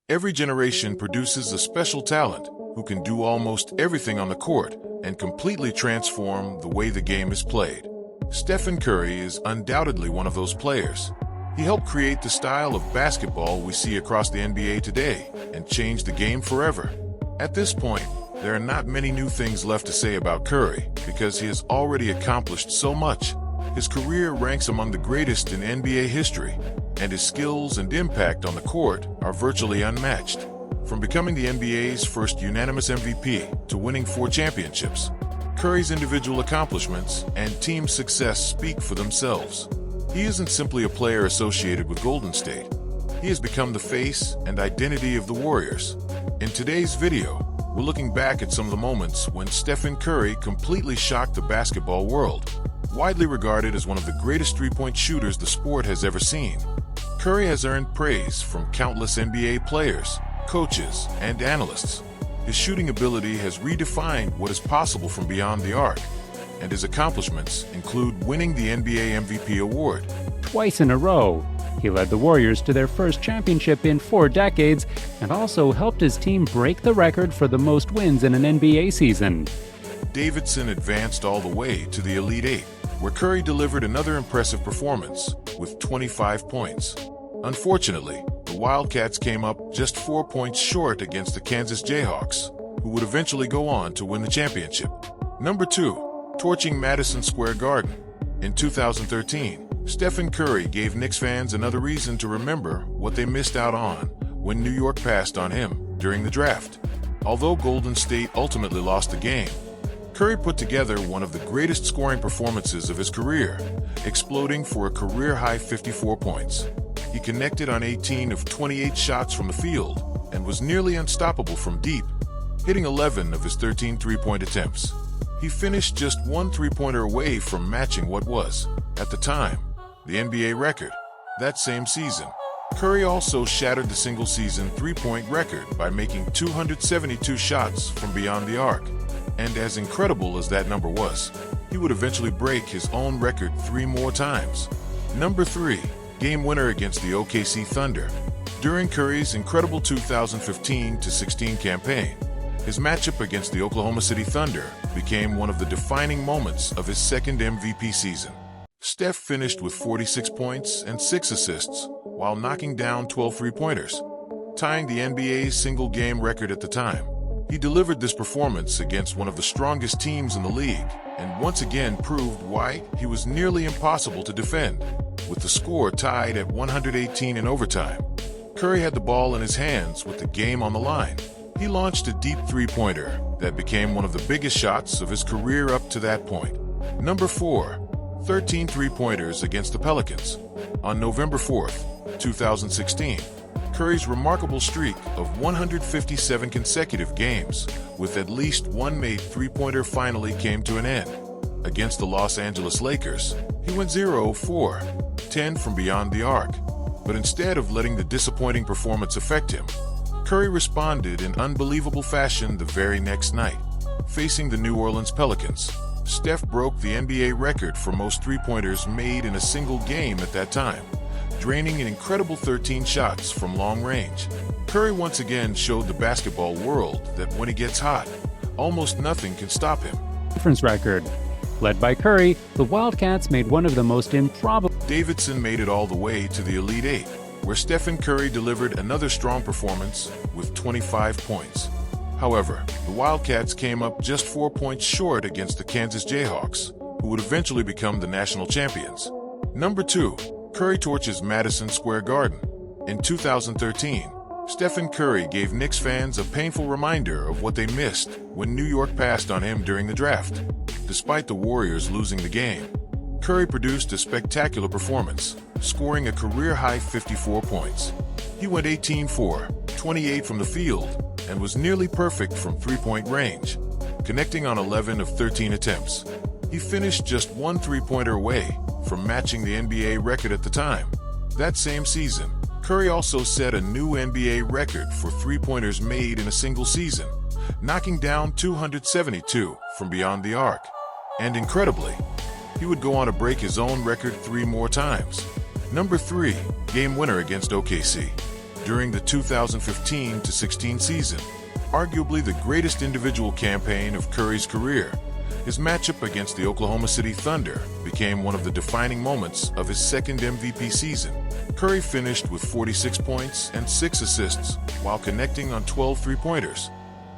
Every generation produces a special talent who can do almost everything on the court and completely transform the way the game is played. Stephen Curry is undoubtedly one of those players. He helped create the style of basketball we see across the NBA today and changed the game forever. At this point, there are not many new things left to say about Curry because he has already accomplished so much. His career ranks among the greatest in NBA history, and his skills and impact on the court are virtually unmatched. From becoming the NBA's first unanimous MVP to winning 4 championships, Curry's individual accomplishments and team success speak for themselves. He isn't simply a player associated with Golden State. He has become the face and identity of the Warriors. In today's video, we're looking back at some of the moments when Stephen Curry completely shocked the basketball world. Widely regarded as one of the greatest three-point shooters the sport has ever seen, Curry has earned praise from countless NBA players, coaches, and analysts. His shooting ability has redefined what is possible from beyond the arc, and his accomplishments include winning the NBA MVP award twice in a row. He led the Warriors to their first championship in 4 decades and also helped his team break the record for the most wins in an NBA season. Davidson advanced all the way to the Elite Eight, where Curry delivered another impressive performance with 25 points. Unfortunately, the Wildcats came up just 4 points short against the Kansas Jayhawks, who would eventually go on to win the championship. Number 2, torching Madison Square Garden. In 2013, Stephen Curry gave Knicks fans another reason to remember what they missed out on when New York passed on him during the draft. Although Golden State ultimately lost the game, Curry put together one of the greatest scoring performances of his career, exploding for a career-high 54 points. He connected on 18 of 28 shots from the field and was nearly unstoppable from deep, hitting 11 of his 13 three-point attempts. He finished just 1 three-pointer away from matching what was, at the time, the NBA record. That same season, Curry also shattered the single-season three-point record by making 272 shots from beyond the arc. And as incredible as that number was, he would eventually break his own record 3 more times. Number 3, game winner against the OKC Thunder. During Curry's incredible 2015-16 campaign, his matchup against the Oklahoma City Thunder became one of the defining moments of his second MVP season. Steph finished with 46 points and 6 assists, while knocking down 12 three-pointers, tying the NBA's single-game record at the time. He delivered this performance against one of the strongest teams in the league, and once again proved why he was nearly impossible to defend. With the score tied at 118 in overtime, Curry had the ball in his hands with the game on the line. He launched a deep three-pointer that became one of the biggest shots of his career up to that point. Number 4, 13 three-pointers against the Pelicans. On November 4th, 2016, Curry's remarkable streak of 157 consecutive games with at least one made three-pointer finally came to an end. Against the Los Angeles Lakers, he went 0-4, 10 from beyond the arc. But instead of letting the disappointing performance affect him, Curry responded in unbelievable fashion the very next night. Facing the New Orleans Pelicans, Steph broke the NBA record for most three-pointers made in a single game at that time, draining an incredible 13 shots from long range. Curry once again showed the basketball world that when he gets hot, almost nothing can stop him. Difference record. Led by Curry, the Wildcats made one of the most improbable. Davidson made it all the way to the Elite Eight, where Stephen Curry delivered another strong performance with 25 points. However, the Wildcats came up just 4 points short against the Kansas Jayhawks, who would eventually become the national champions. Number 2, Curry torches Madison Square Garden. In 2013, Stephen Curry gave Knicks fans a painful reminder of what they missed when New York passed on him during the draft. Despite the Warriors losing the game, Curry produced a spectacular performance, scoring a career-high 54 points. He went 18-4, 28 from the field, and was nearly perfect from three-point range, connecting on 11 of 13 attempts. He finished just 1 three-pointer away from matching the NBA record at the time. That same season, Curry also set a new NBA record for three-pointers made in a single season, knocking down 272 from beyond the arc. And incredibly, he would go on to break his own record 3 more times. Number 3, game winner against OKC. during the 2015-16 season, arguably the greatest individual campaign of Curry's career. His matchup against the Oklahoma City Thunder became one of the defining moments of his second MVP season. Curry finished with 46 points and 6 assists while connecting on 12 three-pointers,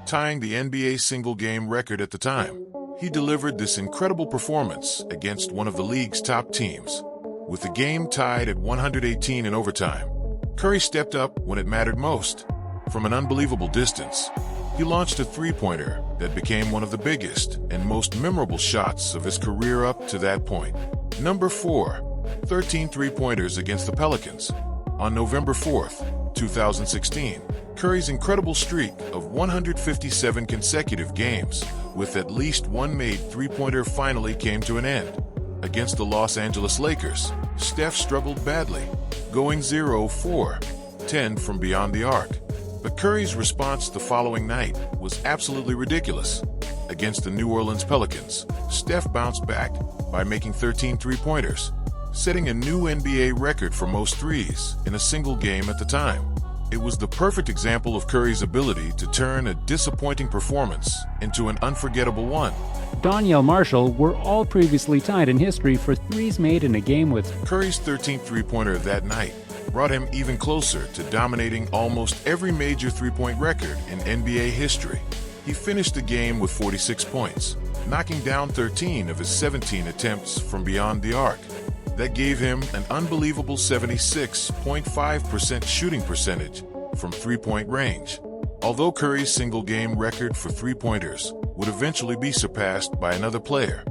tying the NBA single-game record at the time. He delivered this incredible performance against one of the league's top teams. With the game tied at 118 in overtime, Curry stepped up when it mattered most. From an unbelievable distance, he launched a three-pointer that became one of the biggest and most memorable shots of his career up to that point. Number 4. 13 three-pointers against the Pelicans. On November 4th, 2016, Curry's incredible streak of 157 consecutive games with at least one made three-pointer finally came to an end. Against the Los Angeles Lakers, Steph struggled badly, going 0-4-10 from beyond the arc. But Curry's response the following night was absolutely ridiculous. Against the New Orleans Pelicans, Steph bounced back by making 13 three-pointers, setting a new NBA record for most threes in a single game at the time. It was the perfect example of Curry's ability to turn a disappointing performance into an unforgettable one. Donyell Marshall were all previously tied in history for threes made in a game with Curry's 13th three-pointer that night brought him even closer to dominating almost every major three-point record in NBA history. He finished the game with 46 points, knocking down 13 of his 17 attempts from beyond the arc. That gave him an unbelievable 76.5% shooting percentage from three-point range. Although Curry's single-game record for three-pointers would eventually be surpassed by another player,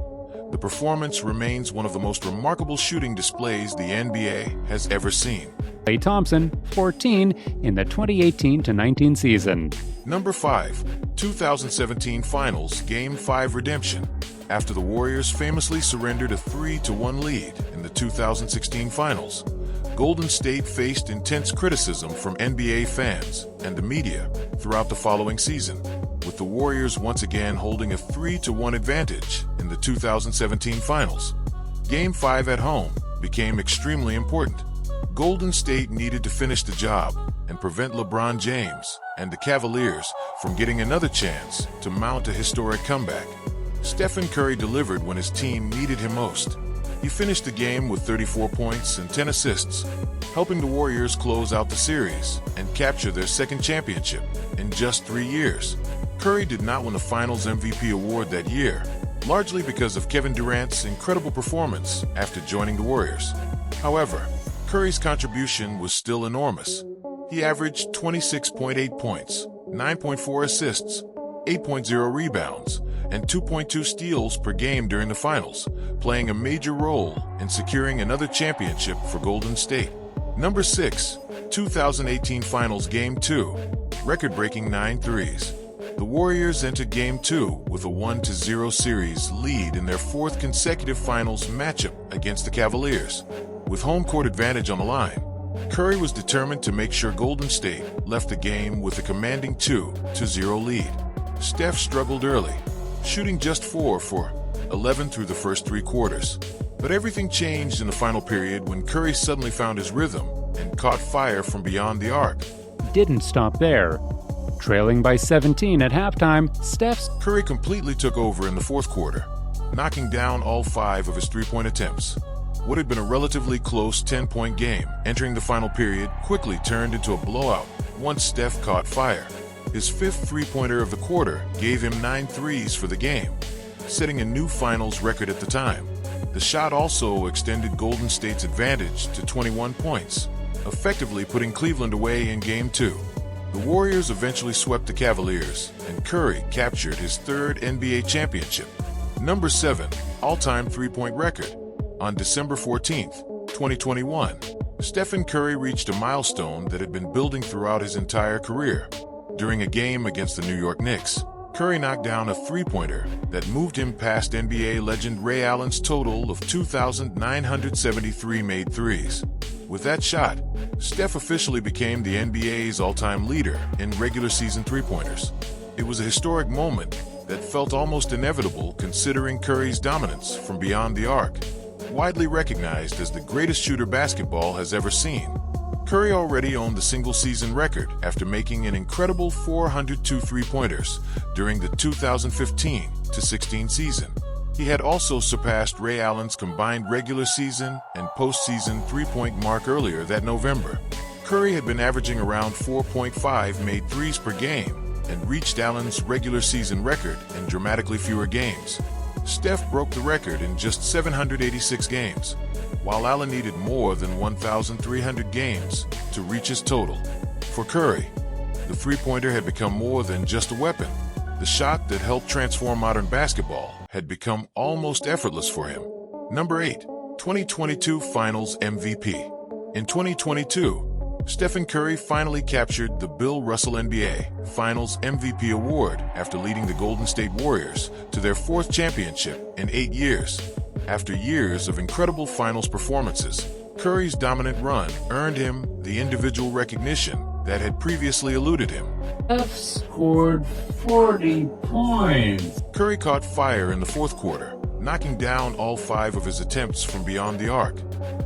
the performance remains one of the most remarkable shooting displays the NBA has ever seen. Klay Thompson, 14, in the 2018-19 season. Number 5. 2017 Finals Game 5 redemption. After the Warriors famously surrendered a 3-1 lead in the 2016 Finals, Golden State faced intense criticism from NBA fans and the media throughout the following season, with the Warriors once again holding a 3-1 advantage in the 2017 Finals. Game 5 at home became extremely important. Golden State needed to finish the job and prevent LeBron James and the Cavaliers from getting another chance to mount a historic comeback. Stephen Curry delivered when his team needed him most. He finished the game with 34 points and 10 assists, helping the Warriors close out the series and capture their second championship in just 3 years. Curry did not win the Finals MVP award that year, largely because of Kevin Durant's incredible performance after joining the Warriors. However, Curry's contribution was still enormous. He averaged 26.8 points, 9.4 assists, 8.0 rebounds, and 2.2 steals per game during the finals, playing a major role in securing another championship for Golden State. Number 6. 2018 Finals Game 2. Record-breaking 9 threes. The Warriors entered Game 2 with a 1-0 series lead in their 4th consecutive Finals matchup against the Cavaliers. With home court advantage on the line, Curry was determined to make sure Golden State left the game with a commanding 2-0 lead. Steph struggled early, shooting just 4 for 11 through the first 3 quarters. But everything changed in the final period when Curry suddenly found his rhythm and caught fire from beyond the arc. Didn't stop there. Trailing by 17 at halftime, Curry completely took over in the 4th quarter, knocking down all 5 of his three-point attempts. What had been a relatively close 10-point game entering the final period quickly turned into a blowout once Steph caught fire. His 5th three-pointer of the quarter gave him 9 threes for the game, setting a new finals record at the time. The shot also extended Golden State's advantage to 21 points, effectively putting Cleveland away in Game 2. The Warriors eventually swept the Cavaliers, and Curry captured his 3rd NBA championship. Number 7. All-time three-point record. On December 14, 2021, Stephen Curry reached a milestone that had been building throughout his entire career. During a game against the New York Knicks, Curry knocked down a three-pointer that moved him past NBA legend Ray Allen's total of 2,973 made threes. With that shot, Steph officially became the NBA's all-time leader in regular season three-pointers. It was a historic moment that felt almost inevitable considering Curry's dominance from beyond the arc. Widely recognized as the greatest shooter basketball has ever seen, Curry already owned the single-season record after making an incredible 402 three-pointers during the 2015-16 season. He had also surpassed Ray Allen's combined regular season and postseason three-point mark earlier that November. Curry had been averaging around 4.5 made threes per game and reached Allen's regular season record in dramatically fewer games. Steph broke the record in just 786 games, while Allen needed more than 1,300 games to reach his total. For Curry, the three-pointer had become more than just a weapon. The shot that helped transform modern basketball had become almost effortless for him. Number 8. 2022 Finals MVP. In 2022, Stephen Curry finally captured the Bill Russell NBA Finals MVP award after leading the Golden State Warriors to their 4th championship in 8 years. After years of incredible finals performances, Curry's dominant run earned him the individual recognition that had previously eluded him. Steph scored 40 points. Curry caught fire in the 4th quarter, knocking down all 5 of his attempts from beyond the arc.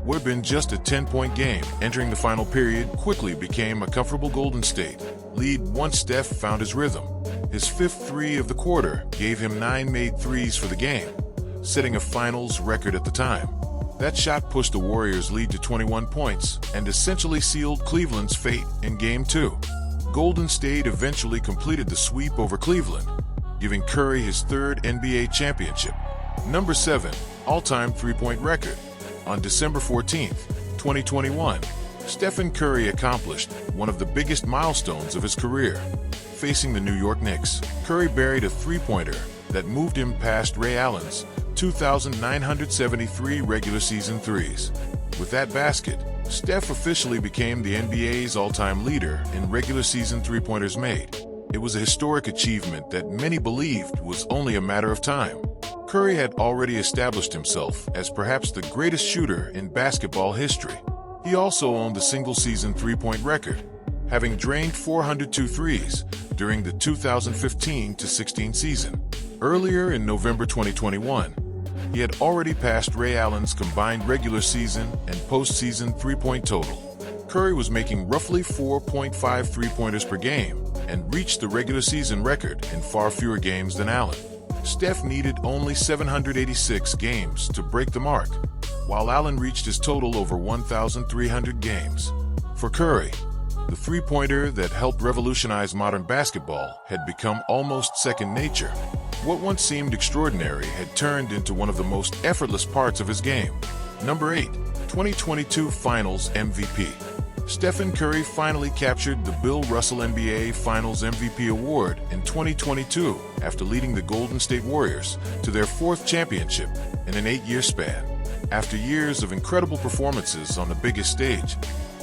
What had been just a 10-point game entering the final period quickly became a comfortable Golden State lead once Steph found his rhythm. His 5th three of the quarter gave him 9 made threes for the game, setting a finals record at the time. That shot pushed the Warriors' lead to 21 points and essentially sealed Cleveland's fate in Game 2. Golden State eventually completed the sweep over Cleveland, giving Curry his 3rd NBA championship. Number 7. All-time three-point record. On December 14, 2021, Stephen Curry accomplished one of the biggest milestones of his career. Facing the New York Knicks, Curry buried a three-pointer that moved him past Ray Allen's 2,973 regular season threes. With that basket, Steph officially became the NBA's all-time leader in regular season three-pointers made. It was a historic achievement that many believed was only a matter of time. Curry had already established himself as perhaps the greatest shooter in basketball history. He also owned the single-season three-point record, having drained 402 threes during the 2015-16 season. Earlier in November 2021, he had already passed Ray Allen's combined regular season and postseason three-point total. Curry was making roughly 4.5 three-pointers per game and reached the regular season record in far fewer games than Allen. Steph needed only 786 games to break the mark, while Allen reached his total over 1,300 games. For Curry, the three-pointer that helped revolutionize modern basketball had become almost second nature. What once seemed extraordinary had turned into one of the most effortless parts of his game. Number 8. 2022 Finals MVP. Stephen Curry finally captured the Bill Russell NBA Finals MVP award in 2022 after leading the Golden State Warriors to their 4th championship in an 8-year span. After years of incredible performances on the biggest stage,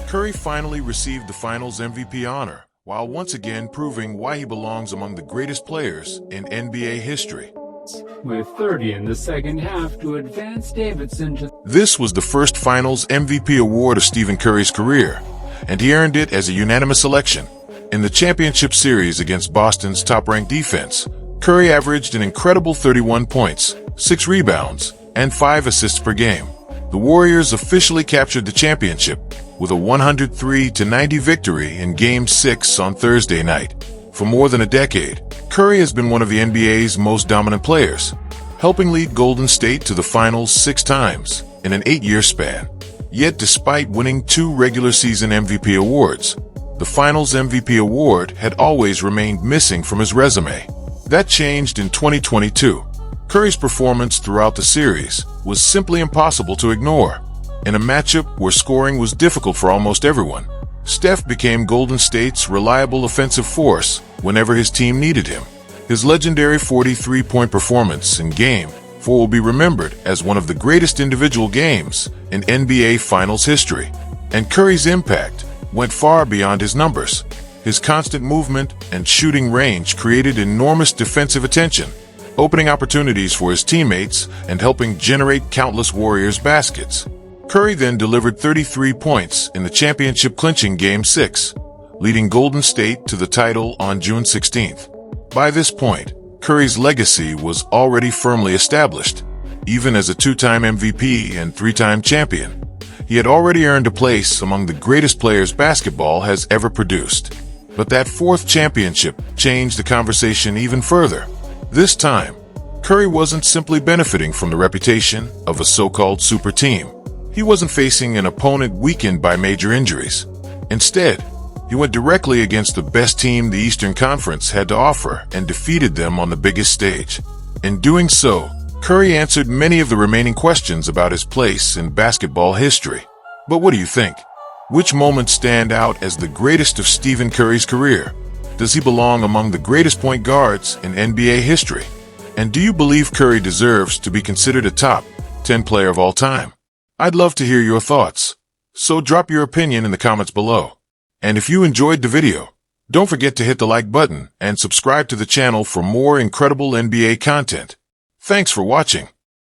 Curry finally received the Finals MVP honor, while once again proving why he belongs among the greatest players in NBA history. With 30 in the second half to advance Davidson to... This was the first Finals MVP award of Stephen Curry's career, and he earned it as a unanimous selection. In the championship series against Boston's top-ranked defense, Curry averaged an incredible 31 points, 6 rebounds, and 5 assists per game. The Warriors officially captured the championship with a 103-90 victory in Game 6 on Thursday night. For more than a decade, Curry has been one of the NBA's most dominant players, helping lead Golden State to the finals 6 times in an 8-year span. Yet despite winning 2 regular season MVP awards, the Finals MVP award had always remained missing from his resume. That changed in 2022. Curry's performance throughout the series was simply impossible to ignore. In a matchup where scoring was difficult for almost everyone, Steph became Golden State's reliable offensive force whenever his team needed him. His legendary 43-point performance in Game 4 will be remembered as one of the greatest individual games in NBA Finals history. And Curry's impact went far beyond his numbers. His constant movement and shooting range created enormous defensive attention, opening opportunities for his teammates and helping generate countless Warriors baskets. Curry then delivered 33 points in the championship-clinching Game 6, leading Golden State to the title on June 16th. By this point, Curry's legacy was already firmly established. Even as a 2-time MVP and 3-time champion, He had already earned a place among the greatest players basketball has ever produced. But that fourth championship changed the conversation even further. This time, Curry wasn't simply benefiting from the reputation of a so-called super team. He wasn't facing an opponent weakened by major injuries. Instead, he went directly against the best team the Eastern Conference had to offer and defeated them on the biggest stage. In doing so, Curry answered many of the remaining questions about his place in basketball history. But what do you think? Which moments stand out as the greatest of Stephen Curry's career? Does he belong among the greatest point guards in NBA history? And do you believe Curry deserves to be considered a top 10 player of all time? I'd love to hear your thoughts. So drop your opinion in the comments below. And if you enjoyed the video, don't forget to hit the like button and subscribe to the channel for more incredible NBA content. Thanks for watching.